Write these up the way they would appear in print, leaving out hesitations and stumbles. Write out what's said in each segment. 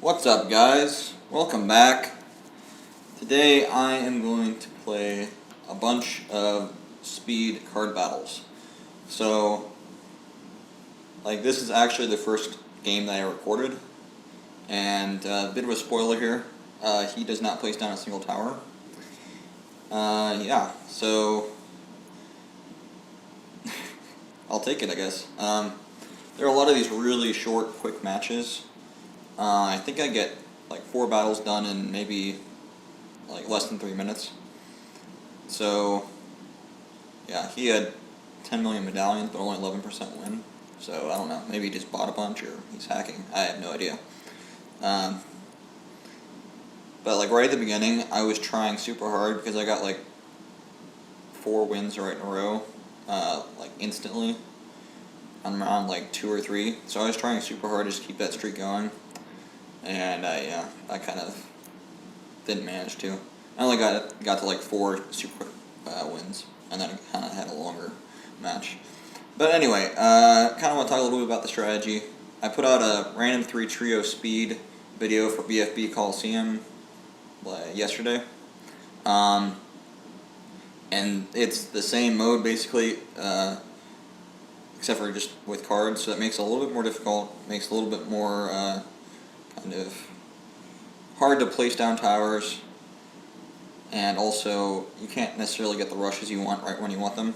What's up, guys? Welcome back. Today I am going to play a bunch of speed card battles. So, this is actually the first game that I recorded, and a bit of a spoiler here, he does not place down a single tower. Yeah, so I'll take it, I guess. There are a lot of these really short, quick matches. I think I get 4 battles done in maybe less than 3 minutes. So yeah, he had 10 million medallions, but only 11% win. So I don't know. Maybe he just bought a bunch, or he's hacking. I have no idea. But right at the beginning, I was trying super hard because I got 4 wins right in a row, instantly. I'm around 2 or 3, so I was trying super hard to just keep that streak going. And I kind of didn't manage to. I only got to 4 super wins, and then kind of had a longer match. But anyway, kind of want to talk a little bit about the strategy. I put out a random 3 trio speed video for BFB Coliseum yesterday, and it's the same mode basically, except for just with cards. So that makes it a little bit more difficult. Makes it a little bit more kind of hard to place down towers, and also you can't necessarily get the rushes you want right when you want them.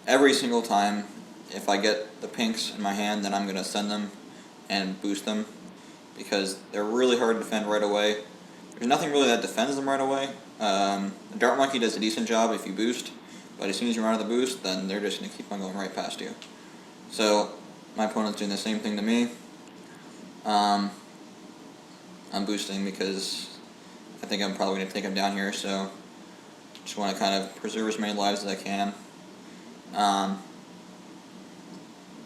Every single time, if I get the pinks in my hand, then I'm going to send them and boost them, because they're really hard to defend right away. There's nothing really that defends them right away. The Dart Monkey does a decent job if you boost, but as soon as you run out of the boost, then they're just going to keep on going right past you. So my opponent's doing the same thing to me. I'm boosting because I think I'm probably going to take him down here, so just want to kind of preserve as many lives as I can.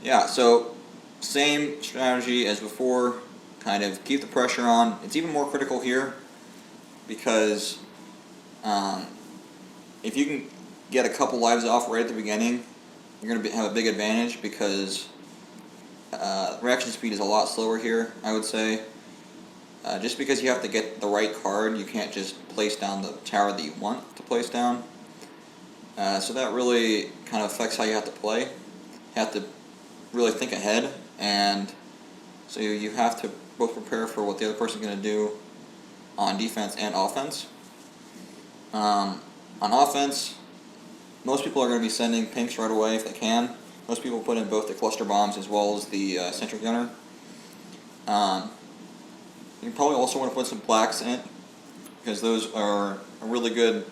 Yeah, so same strategy as before, kind of keep the pressure on. It's even more critical here because if you can get a couple lives off right at the beginning, you're going to have a big advantage, because reaction speed is a lot slower here, I would say. Just because you have to get the right card, you can't just place down the tower that you want to place down. So that really kind of affects how you have to play. You have to really think ahead, and so you have to both prepare for what the other person's going to do on defense and offense. On offense, most people are going to be sending pinks right away if they can. Most people put in both the cluster bombs as well as the sentry gunner. You probably also want to put some blacks in, because those are a really good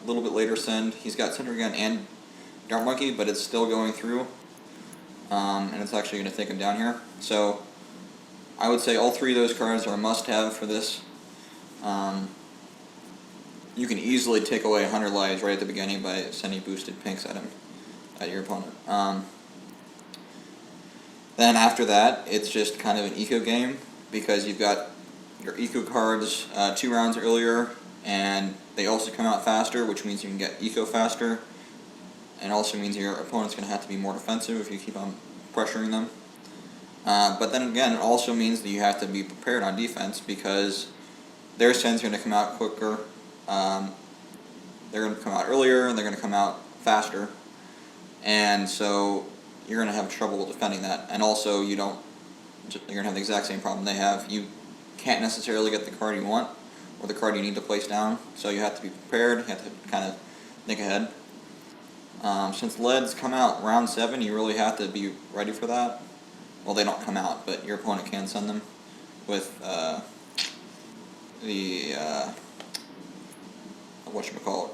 little bit later send. He's got sentry gun and Dart Monkey, but it's still going through, and it's actually going to take him down here. So I would say all 3 of those cards are a must-have for this. You can easily take away 100 lives right at the beginning by sending boosted pinks at him, at your opponent. Then after that, it's just kind of an eco game, because you've got your eco cards 2 rounds earlier, and they also come out faster, which means you can get eco faster, and also means your opponent's going to have to be more defensive if you keep on pressuring them. But then again, it also means that you have to be prepared on defense, because their send's going to come out quicker. They're going to come out earlier, and they're going to come out faster, and so you're going to have trouble defending that. And also, you're going to have the exact same problem they have. You can't necessarily get the card you want, or the card you need to place down, so you have to be prepared. You have to kind of think ahead. Since leads come out round 7, you really have to be ready for that. Well, they don't come out, but your opponent can send them with the whatchamacallit,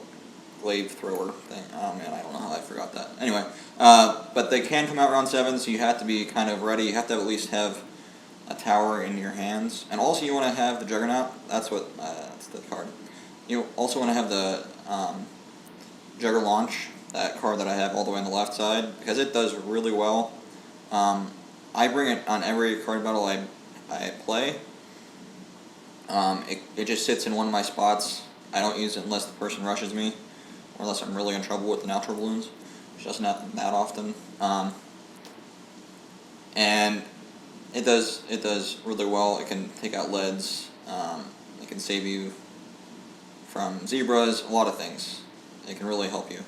glaive thrower thing. Oh man, I don't know how I forgot that. Anyway, but they can come out round 7, so you have to be kind of ready. You have to at least have a tower in your hands, and also you want to have the Juggernaut. That's the card. You also want to have the Jugger Launch, that card that I have all the way on the left side, because it does really well. I bring it on every card battle I play. It just sits in one of my spots. I don't use it unless the person rushes me, or unless I'm really in trouble with the natural balloons, which doesn't happen that often. And it does really well. It can take out leads. It can save you from zebras, a lot of things. It can really help you.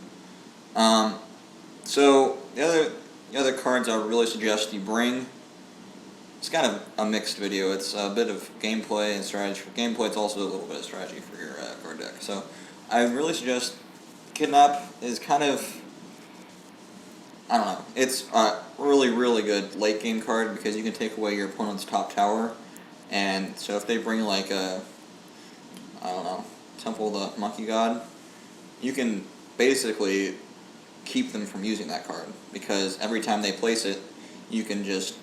So the other cards I would really suggest you bring. It's kind of a mixed video. It's a bit of gameplay and strategy. For gameplay, it's also a little bit of strategy for your card deck. So I really suggest Kidnap is kind of, I don't know, it's a really, really good late game card because you can take away your opponent's top tower. And so if they bring like a, I don't know, Temple of the Monkey God, you can basically keep them from using that card because every time they place it, you can just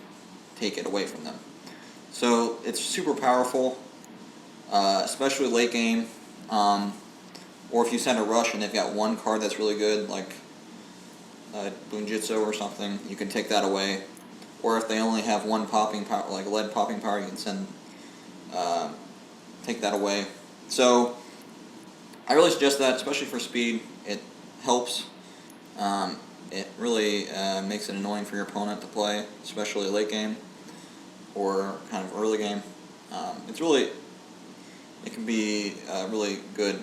take it away from them. So it's super powerful, especially late game. Or if you send a rush and they've got one card that's really good, like Bloons or something, you can take that away. Or if they only have one popping power, like lead popping power, you can take that away. So I really suggest that, especially for speed. It helps. It really makes it annoying for your opponent to play, especially late game or kind of early game. It can be really good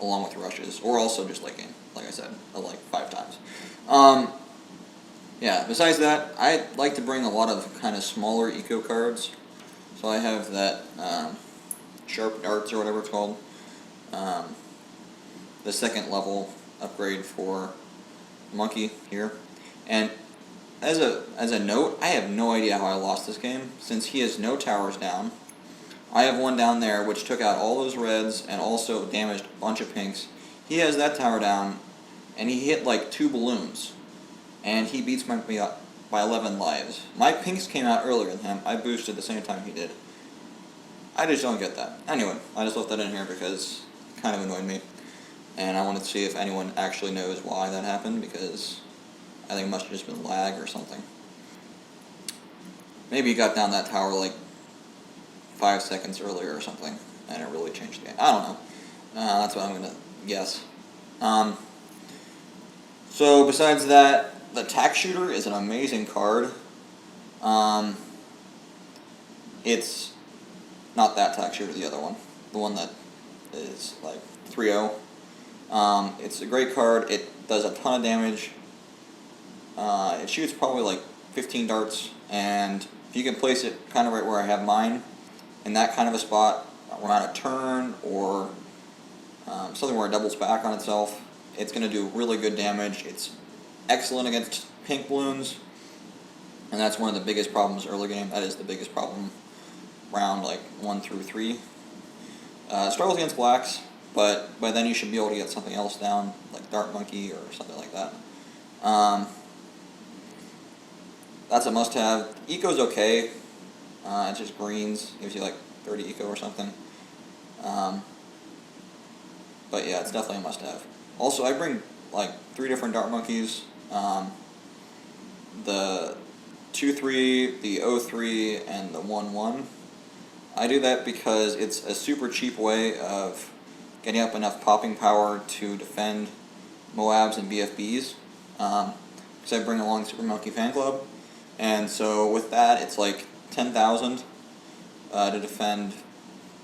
along with rushes, or also just late game, like I said, like 5 times. Yeah, besides that, I like to bring a lot of kind of smaller eco cards. So I have that Sharp Darts or whatever it's called. The second level upgrade for Monkey here. And as a note, I have no idea how I lost this game, since he has no towers down. I have one down there which took out all those reds and also damaged a bunch of pinks. He has that tower down, and he hit like 2 balloons, and he beats me up by 11 lives. My pinks came out earlier than him. I boosted the same time he did. I just don't get that. Anyway, I just left that in here because it kind of annoyed me, and I wanted to see if anyone actually knows why that happened, because I think it must have just been lag or something. Maybe he got down that tower like 5 seconds earlier or something, and it really changed the game. I don't know. That's what I'm going to guess. So besides that, the Tack Shooter is an amazing card. It's not that Tack Shooter, the other one. The one that is like 3-0. It's a great card. It does a ton of damage. It shoots probably like 15 darts, and if you can place it kind of right where I have mine, in that kind of a spot, around a turn, or something where it doubles back on itself, it's going to do really good damage. It's excellent against pink balloons, and that's one of the biggest problems early game. That is the biggest problem round like 1 through 3. Struggles against blacks, but by then you should be able to get something else down, like Dart Monkey or something like that. That's a must-have. Eco's okay. It's just greens, gives you like 30 eco or something. But yeah, it's definitely a must-have. Also, I bring like 3 different Dart Monkeys. The 2-3, the 0-3, and the 1-1. I do that because it's a super cheap way of getting up enough popping power to defend Moabs and BFBs. Because I bring along Super Monkey Fan Club. And so with that, it's like 10,000 to defend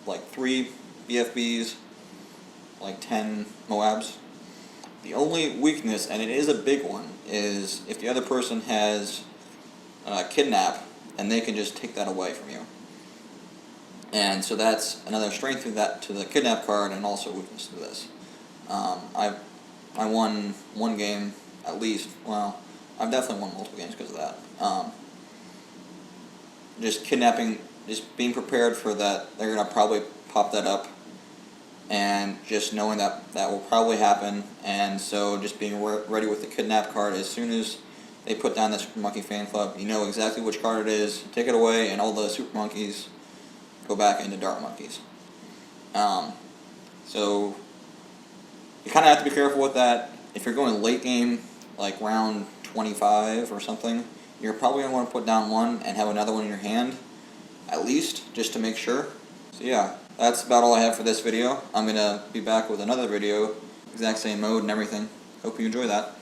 like 3 BFBs, like 10 Moabs. The only weakness, and it is a big one, is if the other person has Kidnap, and they can just take that away from you. And so that's another strength to the Kidnap card, and also weakness to this. I won one game at least. Well, I've definitely won multiple games because of that. Just kidnapping, just being prepared for that. They're gonna probably pop that up, and just knowing that that will probably happen, and so just being ready with the Kidnap card as soon as they put down the Super Monkey Fan Club. You know exactly which card it is, take it away, and all the Super Monkeys go back into Dart Monkeys. So you kind of have to be careful with that. If you're going late game, like round 25 or something, you're probably going to want to put down one and have another one in your hand, at least, just to make sure. So yeah, that's about all I have for this video. I'm going to be back with another video, exact same mode and everything. Hope you enjoy that.